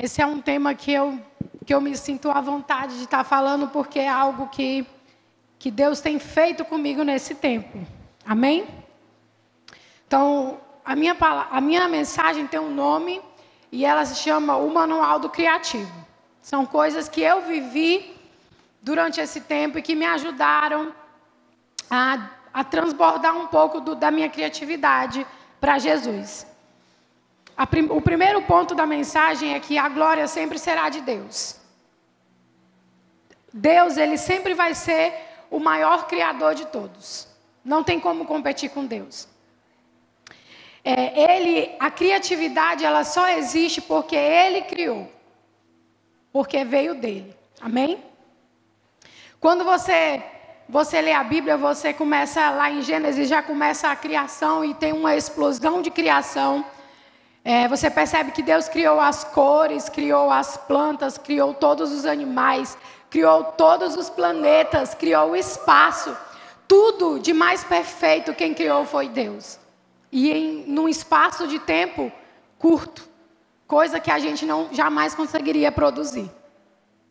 Esse é um tema que eu me sinto à vontade de estar falando, porque é algo que Deus tem feito comigo nesse tempo. Amém? Então, a minha mensagem tem um nome e ela se chama O Manual do Criativo. São coisas que eu vivi durante esse tempo e que me ajudaram a transbordar um pouco da minha criatividade para Jesus. O primeiro ponto da mensagem é que a glória sempre será de Deus. Deus, ele sempre vai ser o maior criador de todos. Não tem como competir com Deus. A criatividade, ela só existe porque Ele criou. Porque veio dele. Amém? Quando você lê a Bíblia, você começa lá em Gênesis, já começa a criação e tem uma explosão de criação. Você percebe que Deus criou as cores, criou as plantas, criou todos os animais, criou todos os planetas, criou o espaço. Tudo de mais perfeito quem criou foi Deus. E num espaço de tempo curto, coisa que a gente jamais conseguiria produzir.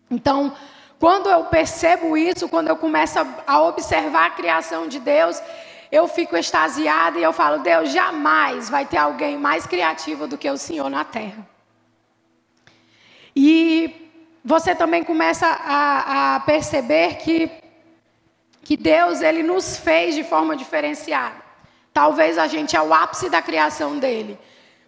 Então, quando eu percebo isso, quando eu começo a observar a criação de Deus, eu fico extasiada e eu falo, Deus, jamais vai ter alguém mais criativo do que o Senhor na terra. E você também começa a perceber que Deus, ele nos fez de forma diferenciada. Talvez a gente é o ápice da criação dele.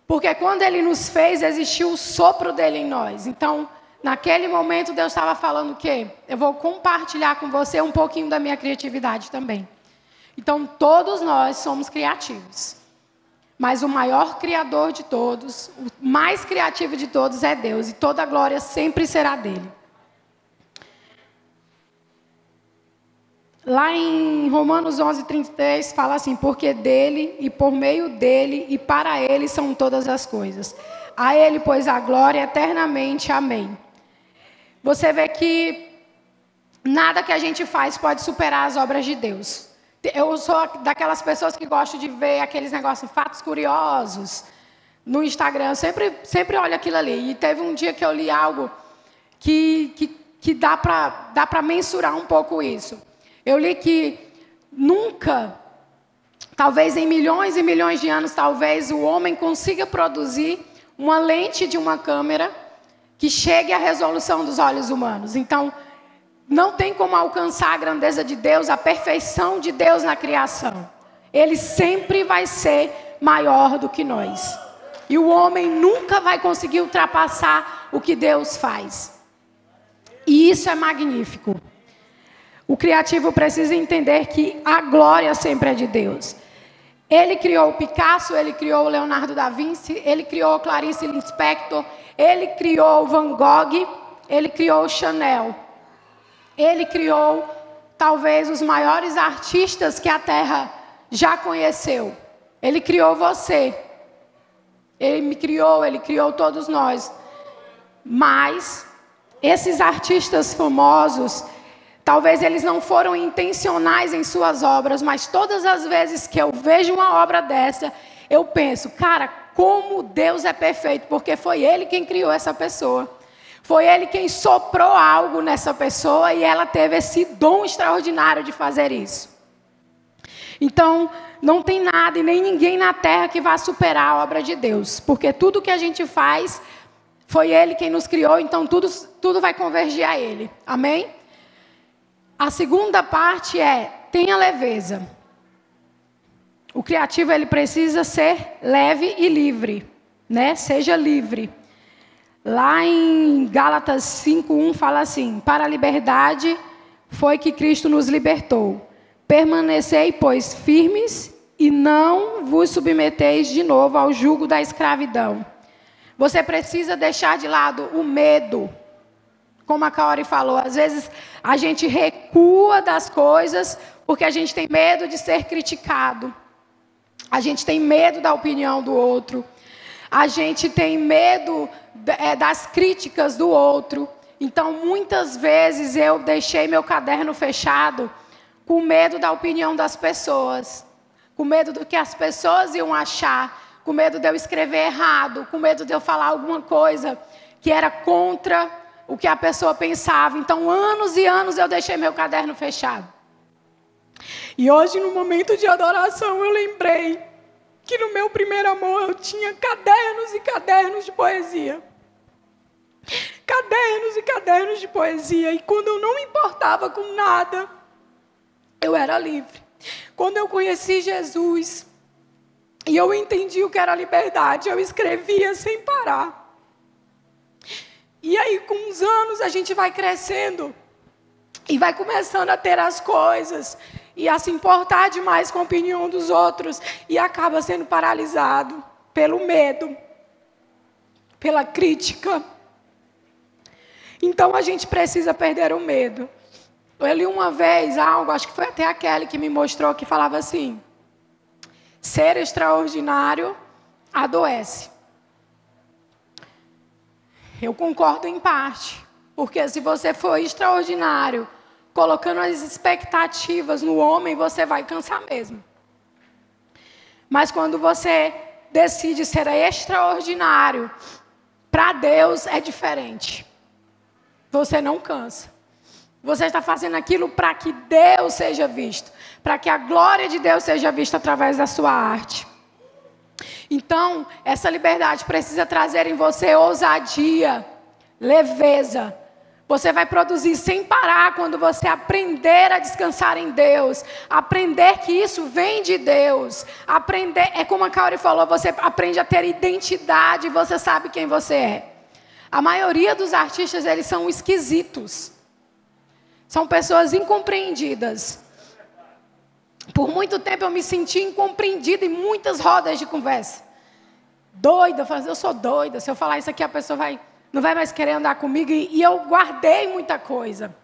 Porque quando ele nos fez, existiu o sopro dele em nós. Então, naquele momento, Deus estava falando o quê? Eu vou compartilhar com você um pouquinho da minha criatividade também. Então, todos nós somos criativos. Mas o maior criador de todos, o mais criativo de todos é Deus. E toda a glória sempre será dele. Lá em Romanos 11:33 fala assim, porque dele e por meio dele e para ele são todas as coisas. A ele, pois, a glória eternamente. Amém. Você vê que nada que a gente faz pode superar as obras de Deus. Eu sou daquelas pessoas que gostam de ver aqueles negócios, fatos curiosos, no Instagram. Sempre olho aquilo ali. E teve um dia que eu li algo que dá para mensurar um pouco isso. Eu li que nunca, talvez em milhões e milhões de anos, talvez o homem consiga produzir uma lente de uma câmera que chegue à resolução dos olhos humanos. Então, não tem como alcançar a grandeza de Deus, a perfeição de Deus na criação. Ele sempre vai ser maior do que nós. E o homem nunca vai conseguir ultrapassar o que Deus faz. E isso é magnífico. O criativo precisa entender que a glória sempre é de Deus. Ele criou o Picasso, ele criou o Leonardo da Vinci, ele criou o Clarice Lispector, ele criou o Van Gogh, ele criou o Chanel. Ele criou, talvez, os maiores artistas que a Terra já conheceu. Ele criou você. Ele me criou, ele criou todos nós. Mas, esses artistas famosos, talvez eles não foram intencionais em suas obras, mas todas as vezes que eu vejo uma obra dessa, eu penso, cara, como Deus é perfeito, porque foi Ele quem criou essa pessoa. Foi Ele quem soprou algo nessa pessoa e ela teve esse dom extraordinário de fazer isso. Então, não tem nada e nem ninguém na terra que vá superar a obra de Deus, porque tudo que a gente faz, foi Ele quem nos criou, então tudo vai convergir a Ele. Amém? A segunda parte tenha leveza. O criativo, ele precisa ser leve e livre, né? Seja livre. Lá em Gálatas 5:1 fala assim, para a liberdade foi que Cristo nos libertou. Permanecei, pois, firmes e não vos submeteis de novo ao jugo da escravidão. Você precisa deixar de lado o medo. Como a Kaori falou, às vezes a gente recua das coisas porque a gente tem medo de ser criticado. A gente tem medo da opinião do outro. A gente tem medo das críticas do outro. Então, muitas vezes eu deixei meu caderno fechado com medo da opinião das pessoas. Com medo do que as pessoas iam achar. Com medo de eu escrever errado. Com medo de eu falar alguma coisa que era contra o que a pessoa pensava. Então, anos e anos eu deixei meu caderno fechado. E hoje, no momento de adoração, eu lembrei que no meu primeiro amor eu tinha cadernos e cadernos de poesia. Cadernos e cadernos de poesia. E quando eu não me importava com nada, eu era livre. Quando eu conheci Jesus e eu entendi o que era liberdade, eu escrevia sem parar. E aí, com os anos, a gente vai crescendo e vai começando a ter as coisas e a se importar demais com a opinião dos outros e acaba sendo paralisado pelo medo, pela crítica. Então, a gente precisa perder o medo. Eu li uma vez algo, acho que foi até a Kelly que me mostrou, que falava assim: ser extraordinário adoece. Eu concordo em parte, porque se você for extraordinário, colocando as expectativas no homem, você vai cansar mesmo. Mas quando você decide ser extraordinário, para Deus é diferente. Você não cansa. Você está fazendo aquilo para que Deus seja visto, para que a glória de Deus seja vista através da sua arte. Então, essa liberdade precisa trazer em você ousadia, leveza. Você vai produzir sem parar quando você aprender a descansar em Deus, aprender que isso vem de Deus, aprender, é como a Kaori falou, você aprende a ter identidade, você sabe quem você é. A maioria dos artistas, eles são esquisitos. São pessoas incompreendidas. Por muito tempo eu me senti incompreendida em muitas rodas de conversa. Doida, eu sou doida. Se eu falar isso aqui, a pessoa não vai mais querer andar comigo. E eu guardei muita coisa.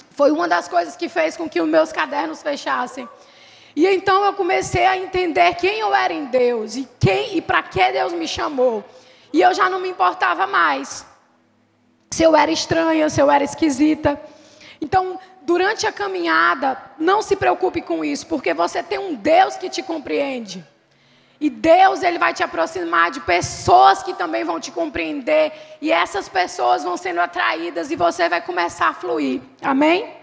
Foi uma das coisas que fez com que os meus cadernos fechassem. E então eu comecei a entender quem eu era em Deus. E para que Deus me chamou. E eu já não me importava mais. Se eu era estranha, se eu era esquisita. Então, durante a caminhada, não se preocupe com isso, porque você tem um Deus que te compreende. E Deus, Ele vai te aproximar de pessoas que também vão te compreender. E essas pessoas vão sendo atraídas e você vai começar a fluir. Amém?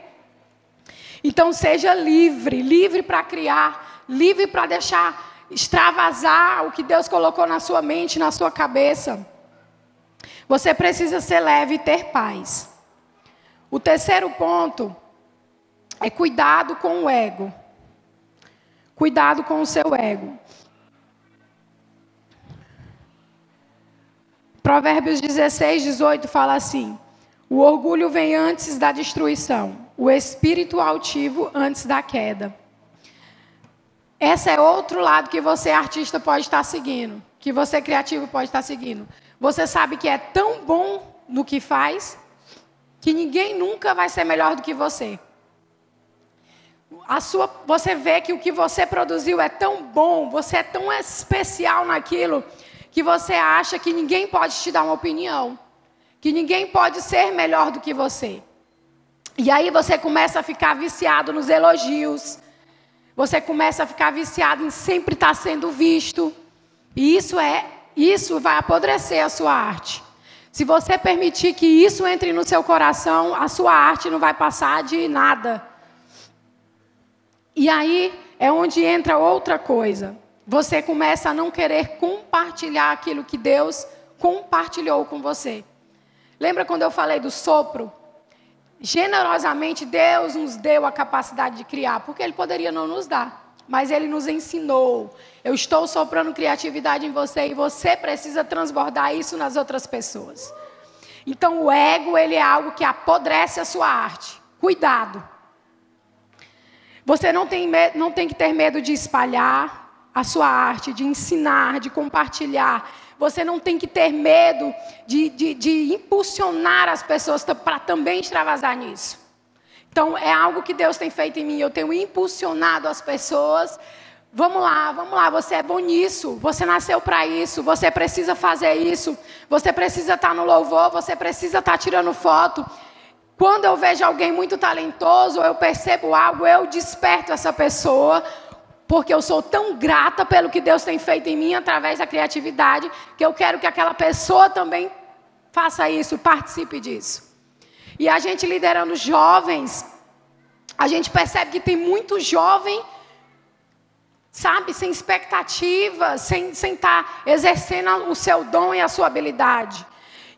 Então, seja livre. Livre para criar. Livre para deixar extravasar o que Deus colocou na sua mente, na sua cabeça. Você precisa ser leve e ter paz. O terceiro ponto é cuidado com o ego. Cuidado com o seu ego. Provérbios 16, 18 fala assim: o orgulho vem antes da destruição, o espírito altivo antes da queda. Esse é outro lado que você, artista, pode estar seguindo, que você, criativo, pode estar seguindo. Você sabe que é tão bom no que faz, que ninguém nunca vai ser melhor do que você. Você vê que o que você produziu é tão bom, você é tão especial naquilo, que você acha que ninguém pode te dar uma opinião, que ninguém pode ser melhor do que você. E aí você começa a ficar viciado nos elogios, você começa a ficar viciado em sempre estar sendo visto, e isso vai apodrecer a sua arte. Se você permitir que isso entre no seu coração, a sua arte não vai passar de nada. E aí é onde entra outra coisa. Você começa a não querer compartilhar aquilo que Deus compartilhou com você. Lembra quando eu falei do sopro? Generosamente Deus nos deu a capacidade de criar, porque Ele poderia não nos dar. Mas Ele nos ensinou. Eu estou soprando criatividade em você e você precisa transbordar isso nas outras pessoas. Então o ego, ele é algo que apodrece a sua arte. Cuidado. Você não tem que ter medo de espalhar a sua arte, de ensinar, de compartilhar. Você não tem que ter medo de impulsionar as pessoas para também extravasar nisso. Então, é algo que Deus tem feito em mim. Eu tenho impulsionado as pessoas. Vamos lá, você é bom nisso. Você nasceu para isso. Você precisa fazer isso. Você precisa estar no louvor. Você precisa estar tirando foto. Quando eu vejo alguém muito talentoso, ou eu percebo algo, eu desperto essa pessoa. Porque eu sou tão grata pelo que Deus tem feito em mim através da criatividade, que eu quero que aquela pessoa também Faça isso, participe disso. E a gente liderando jovens, a gente percebe que tem muito jovem, sabe, sem expectativa, sem estar exercendo o seu dom e a sua habilidade.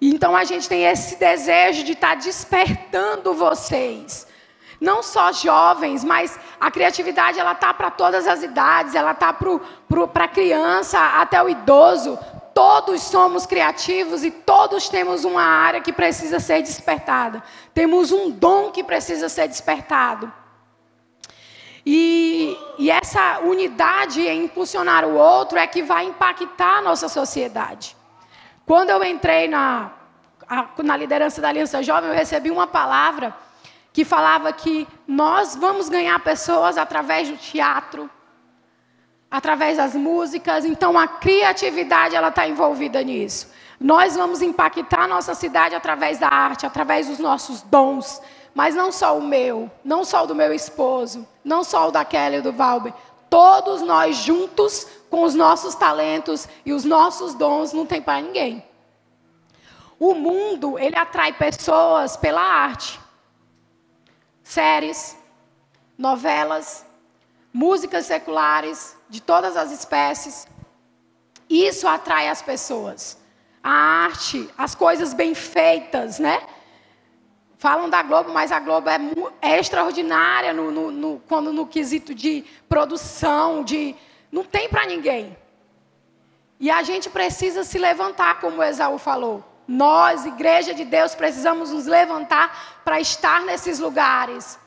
Então a gente tem esse desejo de estar despertando vocês. Não só jovens, mas a criatividade ela está para todas as idades, ela está para a criança até o idoso. Todos somos criativos e todos temos uma área que precisa ser despertada. Temos um dom que precisa ser despertado. E essa unidade em impulsionar o outro é que vai impactar a nossa sociedade. Quando eu entrei na liderança da Aliança Jovem, eu recebi uma palavra que falava que nós vamos ganhar pessoas através do teatro, através das músicas. Então, a criatividade ela está envolvida nisso. Nós vamos impactar a nossa cidade através da arte, através dos nossos dons. Mas não só o meu, não só o do meu esposo, não só o da Kelly e do Valber. Todos nós juntos, com os nossos talentos e os nossos dons, não tem para ninguém. O mundo, ele atrai pessoas pela arte. Séries, novelas, músicas seculares, de todas as espécies. Isso atrai as pessoas. A arte, as coisas bem feitas, né? Falam da Globo, mas a Globo é extraordinária no quesito de produção, não tem para ninguém. E a gente precisa se levantar, como o Esaú falou. Nós, Igreja de Deus, precisamos nos levantar para estar nesses lugares,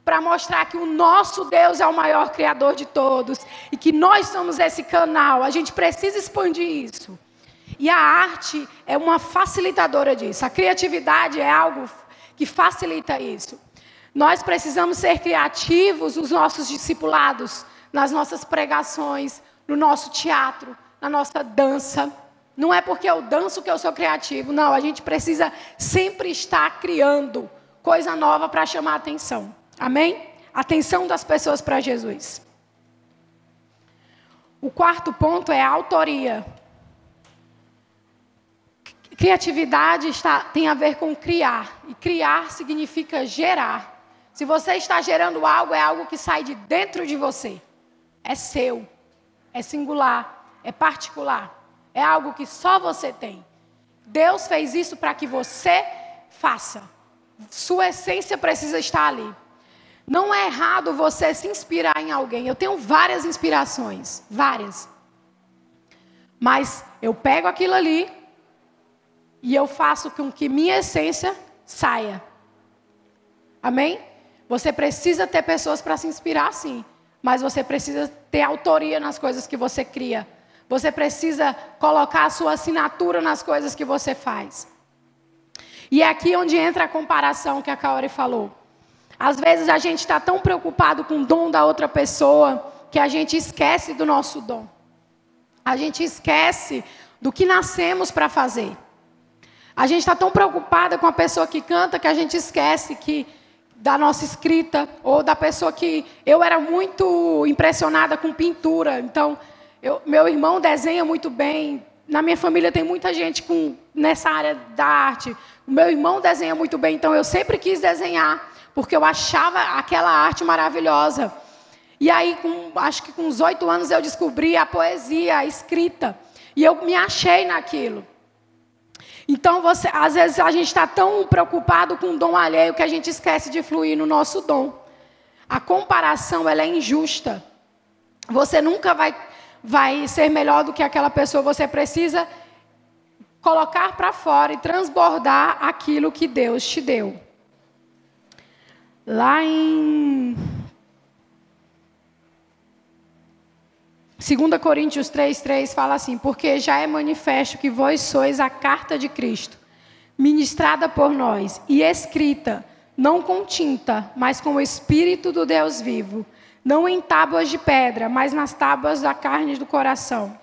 para mostrar que o nosso Deus é o maior Criador de todos e que nós somos esse canal. A gente precisa expandir isso. E a arte é uma facilitadora disso. A criatividade é algo que facilita isso. Nós precisamos ser criativos nos nossos discipulados, nas nossas pregações, no nosso teatro, na nossa dança. Não é porque eu danço que eu sou criativo. Não, a gente precisa sempre estar criando coisa nova para chamar a atenção. Amém? Atenção das pessoas para Jesus. O quarto ponto é a autoria. Criatividade tem a ver com criar. E criar significa gerar. Se você está gerando algo, é algo que sai de dentro de você. É seu. É singular. É particular. É algo que só você tem. Deus fez isso para que você faça. Sua essência precisa estar ali. Não é errado você se inspirar em alguém. Eu tenho várias inspirações. Várias. Mas eu pego aquilo ali e eu faço com que minha essência saia. Amém? Você precisa ter pessoas para se inspirar, sim. Mas você precisa ter autoria nas coisas que você cria. Você precisa colocar a sua assinatura nas coisas que você faz. E é aqui onde entra a comparação que a Kaori falou. Às vezes a gente está tão preocupado com o dom da outra pessoa que a gente esquece do nosso dom. A gente esquece do que nascemos para fazer. A gente está tão preocupada com a pessoa que canta que a gente esquece da nossa escrita ou da pessoa que... Eu era muito impressionada com pintura, então... meu irmão desenha muito bem. Na minha família tem muita gente nessa área da arte. O meu irmão desenha muito bem, então eu sempre quis desenhar, porque eu achava aquela arte maravilhosa. E aí, acho que com uns 8 anos, eu descobri a poesia, a escrita. E eu me achei naquilo. Então, às vezes, a gente está tão preocupado com o dom alheio que a gente esquece de fluir no nosso dom. A comparação ela é injusta. Você nunca vai ser melhor do que aquela pessoa. Você precisa colocar para fora e transbordar aquilo que Deus te deu. Lá em 2 Coríntios 3:3 fala assim: porque já é manifesto que vós sois a carta de Cristo, ministrada por nós e escrita, não com tinta, mas com o Espírito do Deus vivo, não em tábuas de pedra, mas nas tábuas da carne do coração.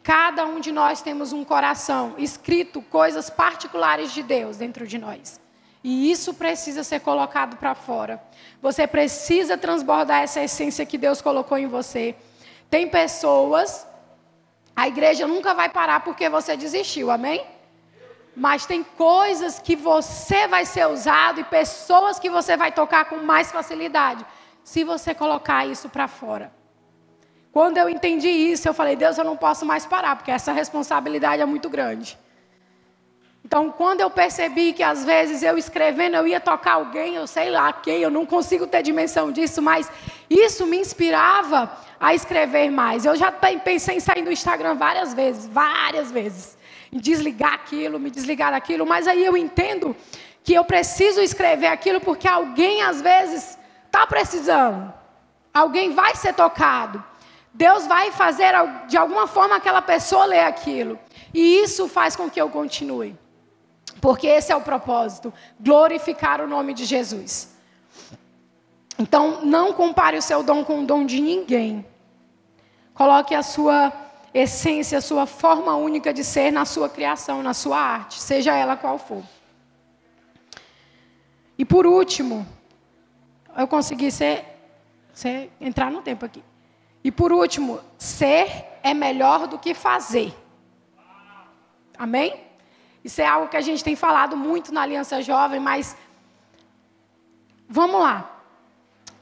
Cada um de nós temos um coração escrito coisas particulares de Deus dentro de nós. E isso precisa ser colocado para fora. Você precisa transbordar essa essência que Deus colocou em você. Tem pessoas, a igreja nunca vai parar porque você desistiu, amém? Mas tem coisas que você vai ser usado e pessoas que você vai tocar com mais facilidade, se você colocar isso para fora. Quando eu entendi isso, eu falei, Deus, eu não posso mais parar, porque essa responsabilidade é muito grande. Então, quando eu percebi que às vezes eu escrevendo, eu ia tocar alguém, eu sei lá quem, eu não consigo ter dimensão disso, mas isso me inspirava a escrever mais. Eu já pensei em sair do Instagram várias vezes, em desligar aquilo, me desligar daquilo, mas aí eu entendo que eu preciso escrever aquilo porque alguém às vezes está precisando, alguém vai ser tocado. Deus vai fazer de alguma forma aquela pessoa ler aquilo. E isso faz com que eu continue. Porque esse é o propósito, glorificar o nome de Jesus. Então, não compare o seu dom com o dom de ninguém. Coloque a sua essência, a sua forma única de ser na sua criação, na sua arte, seja ela qual for. E por último, eu consegui entrar no tempo aqui. E por último, ser é melhor do que fazer. Amém? Isso é algo que a gente tem falado muito na Aliança Jovem, mas vamos lá.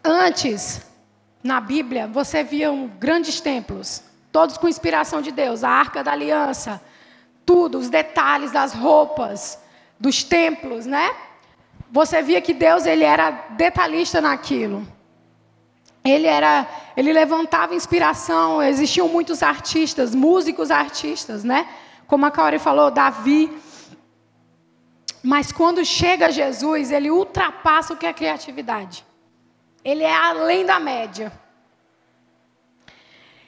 Antes, na Bíblia, você via grandes templos, todos com inspiração de Deus, a Arca da Aliança, tudo, os detalhes das roupas, dos templos, né? Você via que Deus, ele era detalhista naquilo. Ele levantava inspiração, existiam muitos artistas, músicos artistas, né? Como a Kaori falou, Davi. Mas quando chega Jesus, ele ultrapassa o que é criatividade. Ele é além da média.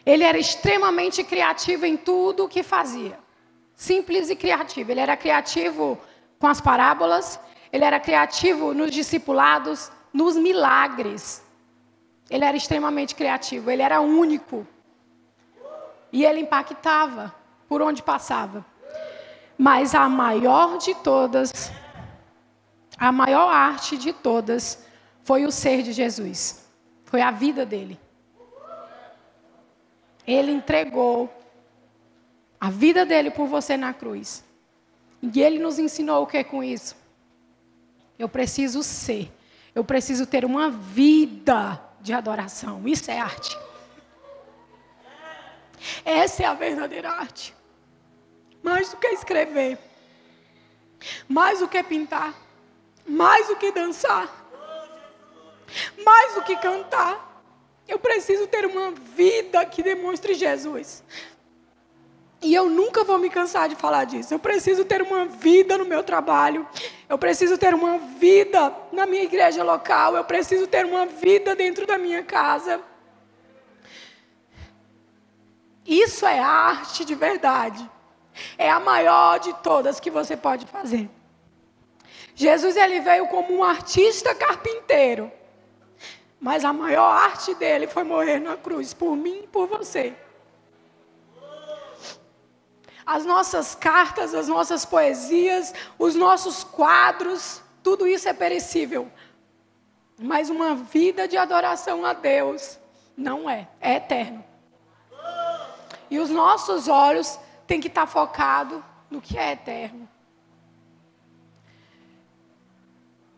Ele era extremamente criativo em tudo o que fazia. Simples e criativo. Ele era criativo com as parábolas, ele era criativo nos discipulados, nos milagres. Ele era extremamente criativo, ele era único. E ele impactava por onde passava. Mas a maior de todas, a maior arte de todas, foi o ser de Jesus. Foi a vida dele. Ele entregou a vida dele por você na cruz. E ele nos ensinou o que é com isso? Eu preciso ser. Eu preciso ter uma vida de adoração. Isso é arte. Essa é a verdadeira arte. Mais do que escrever. Mais do que pintar. Mais do que dançar. Mais do que cantar. Eu preciso ter uma vida que demonstre Jesus. E eu nunca vou me cansar de falar disso. Eu preciso ter uma vida no meu trabalho. Eu preciso ter uma vida na minha igreja local. Eu preciso ter uma vida dentro da minha casa. Isso é arte de verdade. É a maior de todas que você pode fazer. Jesus, ele veio como um artista carpinteiro. Mas a maior arte dele foi morrer na cruz, por mim e por você. As nossas cartas, as nossas poesias, os nossos quadros, tudo isso é perecível. Mas uma vida de adoração a Deus não é eterno. E os nossos olhos têm que estar focados no que é eterno.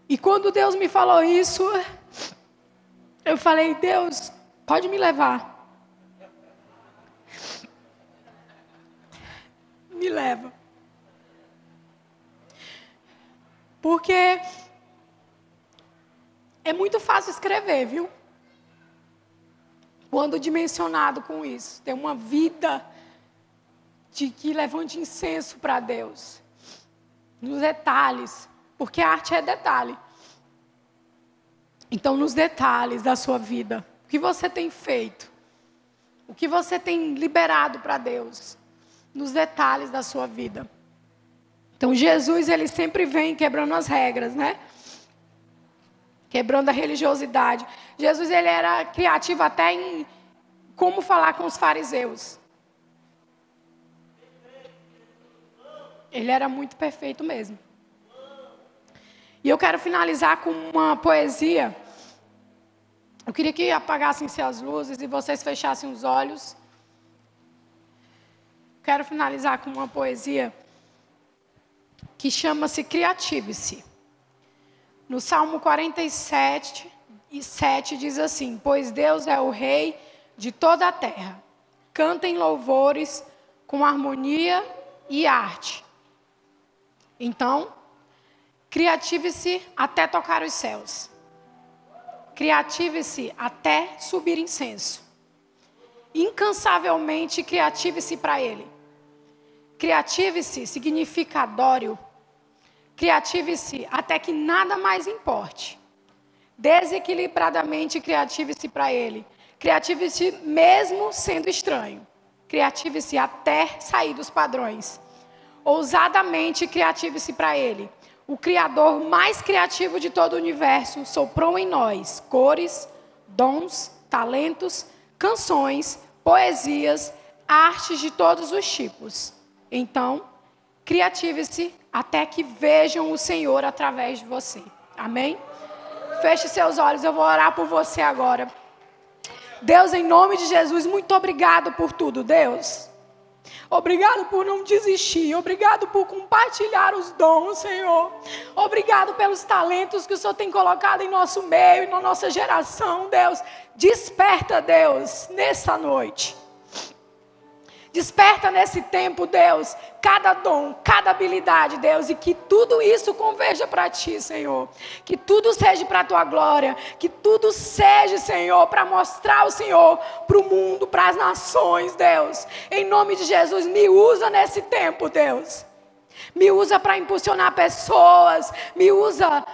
E quando Deus me falou isso, eu falei, Deus, pode me levar. Me leva. Porque é muito fácil escrever, viu? Quando dimensionado com isso. Ter uma vida de que levante incenso para Deus. Nos detalhes. Porque a arte é detalhe. Então, nos detalhes da sua vida. O que você tem feito? O que você tem liberado para Deus? Nos detalhes da sua vida. Então, Jesus, ele sempre vem quebrando as regras, né? Quebrando a religiosidade. Jesus, ele era criativo até em como falar com os fariseus. Ele era muito perfeito mesmo. E eu quero finalizar com uma poesia. Eu queria que apagassem-se as luzes e vocês fechassem os olhos. Quero finalizar com uma poesia que chama-se Criative-se. No Salmo 47:7 diz assim: pois Deus é o Rei de toda a terra. Cantem louvores com harmonia e arte. Então, criative-se até tocar os céus. Criative-se até subir incenso. Incansavelmente criative-se para Ele. Criative-se significa adore-o. Criative-se até que nada mais importe. Desequilibradamente criative-se para Ele. Criative-se mesmo sendo estranho. Criative-se até sair dos padrões. Ousadamente criative-se para Ele. O Criador mais criativo de todo o universo soprou em nós cores, dons, talentos, canções, poesias, artes de todos os tipos. Então, criative-se até que vejam o Senhor através de você. Amém? Feche seus olhos, eu vou orar por você agora. Deus, em nome de Jesus, muito obrigado por tudo, Deus. Obrigado por não desistir. Obrigado por compartilhar os dons, Senhor. Obrigado pelos talentos que o Senhor tem colocado em nosso meio e na nossa geração, Deus. Desperta, Deus, nessa noite. Desperta nesse tempo, Deus, cada dom, cada habilidade, Deus, e que tudo isso converja para Ti, Senhor. Que tudo seja para a Tua glória, que tudo seja, Senhor, para mostrar o Senhor para o mundo, para as nações, Deus. Em nome de Jesus, me usa nesse tempo, Deus. Me usa para impulsionar pessoas, me usa,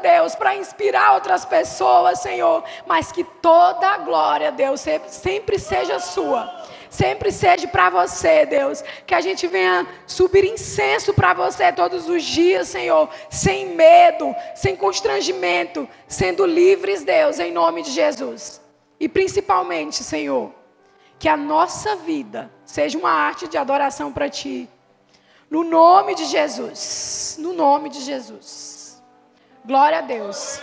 Deus, para inspirar outras pessoas, Senhor. Mas que toda a glória, Deus, sempre seja sua. Sempre seja para você, Deus. Que a gente venha subir incenso para você todos os dias, Senhor. Sem medo, sem constrangimento. Sendo livres, Deus, em nome de Jesus. E principalmente, Senhor, que a nossa vida seja uma arte de adoração para Ti. No nome de Jesus. No nome de Jesus. Glória a Deus.